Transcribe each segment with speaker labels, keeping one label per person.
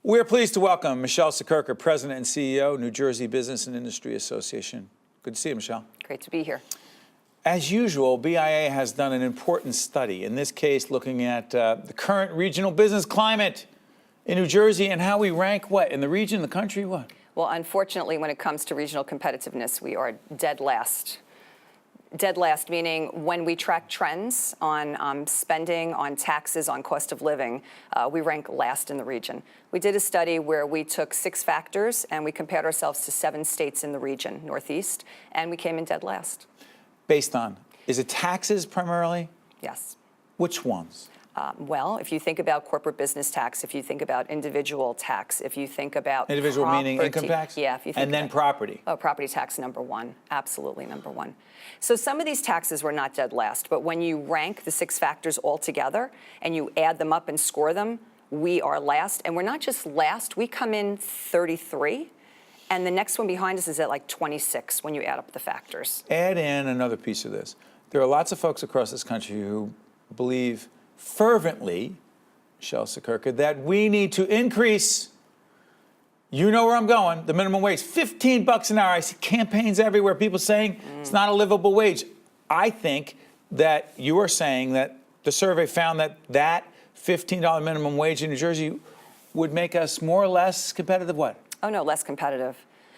Speaker 1: We're pleased to welcome Michele Siekerka, President and CEO, New Jersey Business and Industry Association. Good to see you, Michele.
Speaker 2: Great to be here.
Speaker 1: As usual, BIA has done an important study, in this case looking at the current regional business climate in New Jersey and how we rank, what, in the region, the country, what?
Speaker 2: Well, unfortunately, when it comes to regional competitiveness, we are dead last. Dead last, meaning when we track trends on spending, on taxes, on cost of living, we rank last in the region. We did a study where we took 6 factors and we compared ourselves to 7 states in the region, Northeast, and we came in dead last.
Speaker 1: Based on, is it taxes primarily?
Speaker 2: Yes.
Speaker 1: Which ones?
Speaker 2: Well, if you think about corporate business tax, if you think about individual tax, if you think about
Speaker 1: individual
Speaker 2: property,
Speaker 1: meaning income tax?
Speaker 2: Yeah. If you think
Speaker 1: and then property.
Speaker 2: Oh, property tax #1, absolutely #1. So some of these taxes were not dead last, but when you rank the 6 factors all together and you add them up and score them, we are last. And we're not just last, we come in 33. And the next one behind us is at like 26 when you add up the factors.
Speaker 1: Add in another piece of this. There are lots of folks across this country who believe fervently, Michele Siekerka, that we need to increase, you know where I'm going, the minimum wage, $15 an hour. I see campaigns everywhere, people saying it's not a livable wage. I think that you are saying that the survey found that that $15 minimum wage in New Jersey would make us more or less competitive, what?
Speaker 2: Oh, no, less competitive.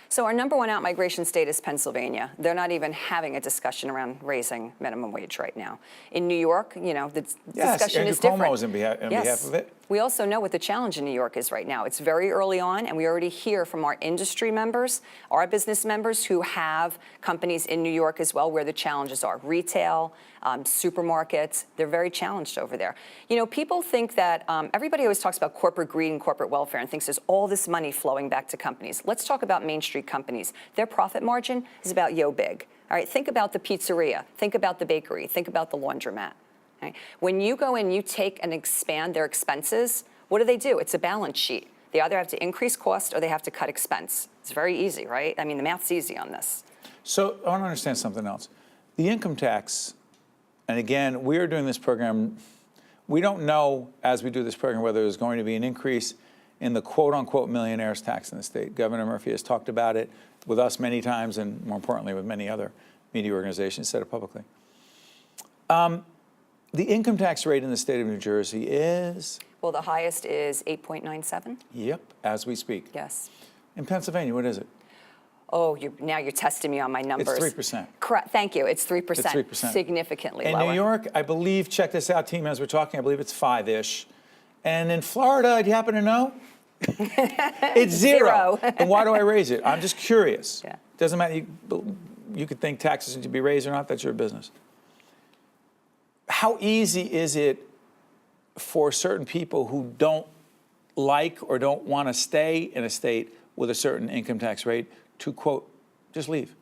Speaker 2: So our #1 out-migration state is Pennsylvania. They're not even having a discussion around raising minimum wage right now. In New York, you know, the discussion is different.
Speaker 1: Cuomo is on behalf of it.
Speaker 2: We also know what the challenge in New York is right now. It's very early on, and we already hear from our industry members, our business members who have companies in New York as well, where the challenges are. Retail, supermarkets, they're very challenged over there. You know, people think that everybody always talks about corporate greed and corporate welfare and thinks there's all this money flowing back to companies. Let's talk about Main Street companies. Their profit margin is about yo big. All right, think about the pizzeria, think about the bakery, think about the laundromat. Okay? When you go in, you take and expand their expenses, what do? It's a balance sheet. They either have to increase cost or they have to cut expense. It's very easy, right? I mean, the math's easy on this.
Speaker 1: So I want to understand something else. The income tax, and again, we are doing this program, we don't know as we do this program whether there's going to be an increase in the quote-unquote millionaires tax in the state. Governor Murphy has talked about it with us many times and more importantly with many other media organizations, said it publicly. The income tax rate in the state of New Jersey is?
Speaker 2: Well, the highest is 8.97.
Speaker 1: Yep, as we speak.
Speaker 2: Yes.
Speaker 1: In Pennsylvania, what is it?
Speaker 2: Oh, now you're testing me on my numbers.
Speaker 1: It's 3%.
Speaker 2: Correct. Thank you. It's 3%.
Speaker 1: It's 3%.
Speaker 2: Significantly
Speaker 1: in
Speaker 2: lower.
Speaker 1: In New York, I believe, check this out, team, as we're talking, I believe it's 5-ish. And in Florida, do you happen to know? It's 0. And why do I raise it? I'm just curious.
Speaker 2: Yeah.
Speaker 1: Doesn't matter. You could think taxes need to be raised or not. That's your business. How easy is it for certain people who don't like or don't want to stay in a state with a certain income tax rate to, quote, just leave?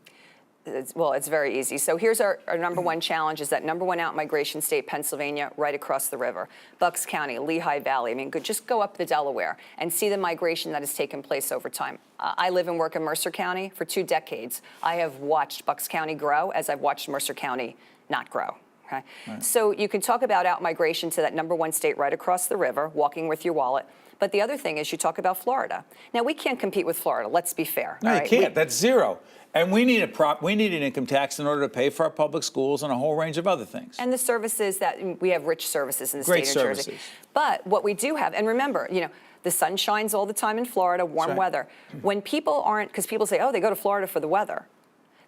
Speaker 2: It's very easy. So here's our #1 challenge is that #1 out-migration state, Pennsylvania, right across the river. Bucks County, Lehigh Valley. I mean, just go up the Delaware and see the migration that has taken place over time. I live and work in Mercer County for 2 decades. I have watched Bucks County grow as I've watched Mercer County not grow. Okay? Right. So you can talk about out-migration to that #1 state right across the river, walking with your wallet. But the other thing is you talk about Florida. Now, we can't compete with Florida. Let's be fair.
Speaker 1: No, you can't. That's 0. And we need an income tax in order to pay for our public schools and a whole range of other things.
Speaker 2: And the services that we have, rich services in the state of New Jersey. But what we do have, and remember, you know, the sun shines all the time in Florida, warm weather. When people aren't, because people say, oh, they go to Florida for the weather.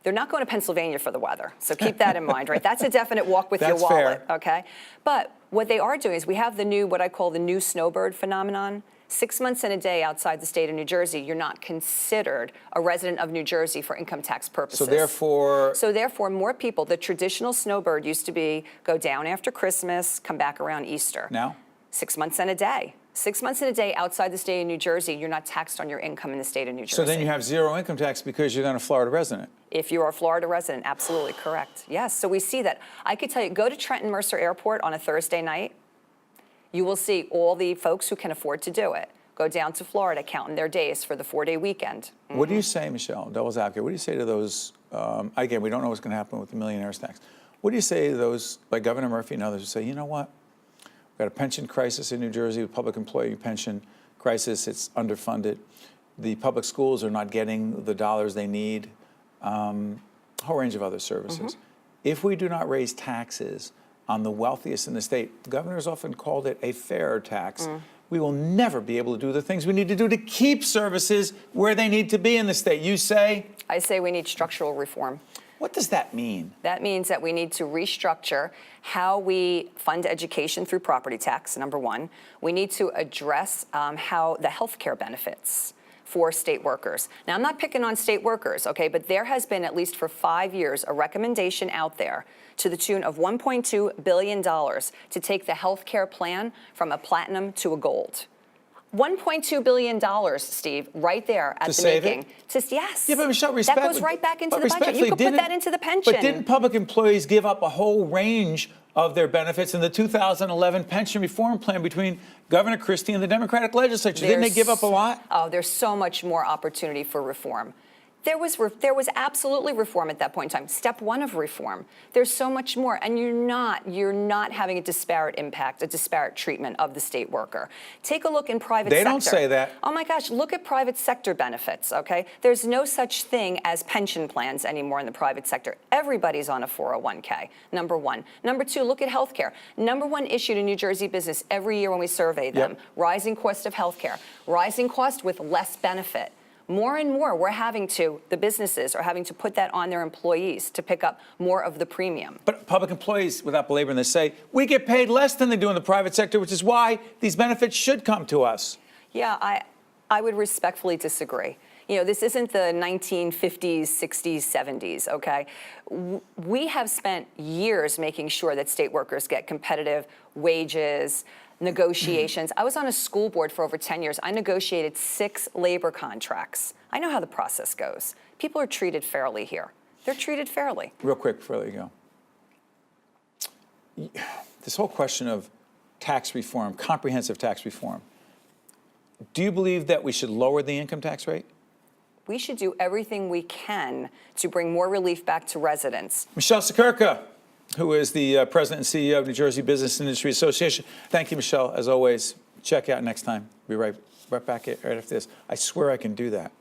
Speaker 2: They're not going to Pennsylvania for the weather. So keep that in mind, right? That's a definite walk with your wallet, okay? But what they are doing is we have the new, what I call the new snowbird phenomenon. 6 months and a day outside the state of New Jersey, you're not considered a resident of New Jersey for income tax purposes.
Speaker 1: So
Speaker 2: therefore, more people, the traditional snowbird used to be go down after Christmas, come back around Easter.
Speaker 1: Now?
Speaker 2: 6 months and a day. 6 months and a day outside the state of New Jersey, you're not taxed on your income in the state of New Jersey.
Speaker 1: So then you have 0 income tax because you're not a Florida resident.
Speaker 2: If you are a Florida resident, absolutely correct. Yes, so we see that. I could tell you, go to Trenton Mercer Airport on a Thursday night. You will see all the folks who can afford to do it go down to Florida, counting their days for the 4-day weekend. Mm-hmm.
Speaker 1: What do you say, Michele, devil's advocate, what do you say to those, again, we don't know what's going to happen with the millionaires tax. What do you say to those, like Governor Murphy and others, who say, you know what, we've got a pension crisis in New Jersey with public employee pension. crisis. It's underfunded. The public schools are not getting the dollars they need. A whole range of other services. If we do not raise taxes on the wealthiest in the state, the governor's often called it a fair tax, we will never be able to do the things we need to do to keep services where they need to be in the state. You say?
Speaker 2: I say we need structural reform.
Speaker 1: What does that mean?
Speaker 2: That means that we need to restructure how we fund education through property tax, number one. We need to address how the health care benefits for state workers. Now, I'm not picking on state workers, okay, but there has been, at least for 5 years, a recommendation out there to the tune of $1.2 billion to take the health care plan from a platinum to a gold. $1.2 billion, Steve, right there at the
Speaker 1: save
Speaker 2: making.
Speaker 1: it?
Speaker 2: Yes.
Speaker 1: Yeah, but Michelle,
Speaker 2: that goes right back into the budget. You could put that into the pension.
Speaker 1: But didn't public employees give up a whole range of their benefits in the 2011 pension reform plan between Governor Christie and the Democratic legislature? Didn't they give up a lot?
Speaker 2: Oh, there's so much more opportunity for reform. There was absolutely reform at that point in time. Step one of reform. There's so much more, and you're not having a disparate impact, a disparate treatment of the state worker. Take a look in private sector.
Speaker 1: They don't say that.
Speaker 2: Oh my gosh, look at private sector benefits, okay? There's no such thing as pension plans anymore in the private sector. Everybody's on a 401k, number one. Number two, look at healthcare. Number one issue to New Jersey business every year when we survey them, rising cost of healthcare, rising cost with less benefit. More and more, the businesses are having to put that on their employees to pick up more of the premium.
Speaker 1: But public employees, without belaboring this, say, we get paid less than they do in the private sector, which is why these benefits should come to us.
Speaker 2: Yeah, I would respectfully disagree. You know, this isn't the 1950s, 60s, 70s, okay? We have spent years making sure that state workers get competitive wages, negotiations. I was on a school board for over 10 years. I negotiated 6 labor contracts. I know how the process goes. People are treated fairly here. They're treated fairly.
Speaker 1: Real quick before I let you go. This whole question of tax reform, comprehensive tax reform, do you believe that we should lower the income tax rate?
Speaker 2: We should do everything we can to bring more relief back to residents.
Speaker 1: Michele Siekerka, who is the president and CEO of New Jersey Business Industry Association. Thank you, Michele. As always, check out next time. Be right back right after this. I swear I can do that.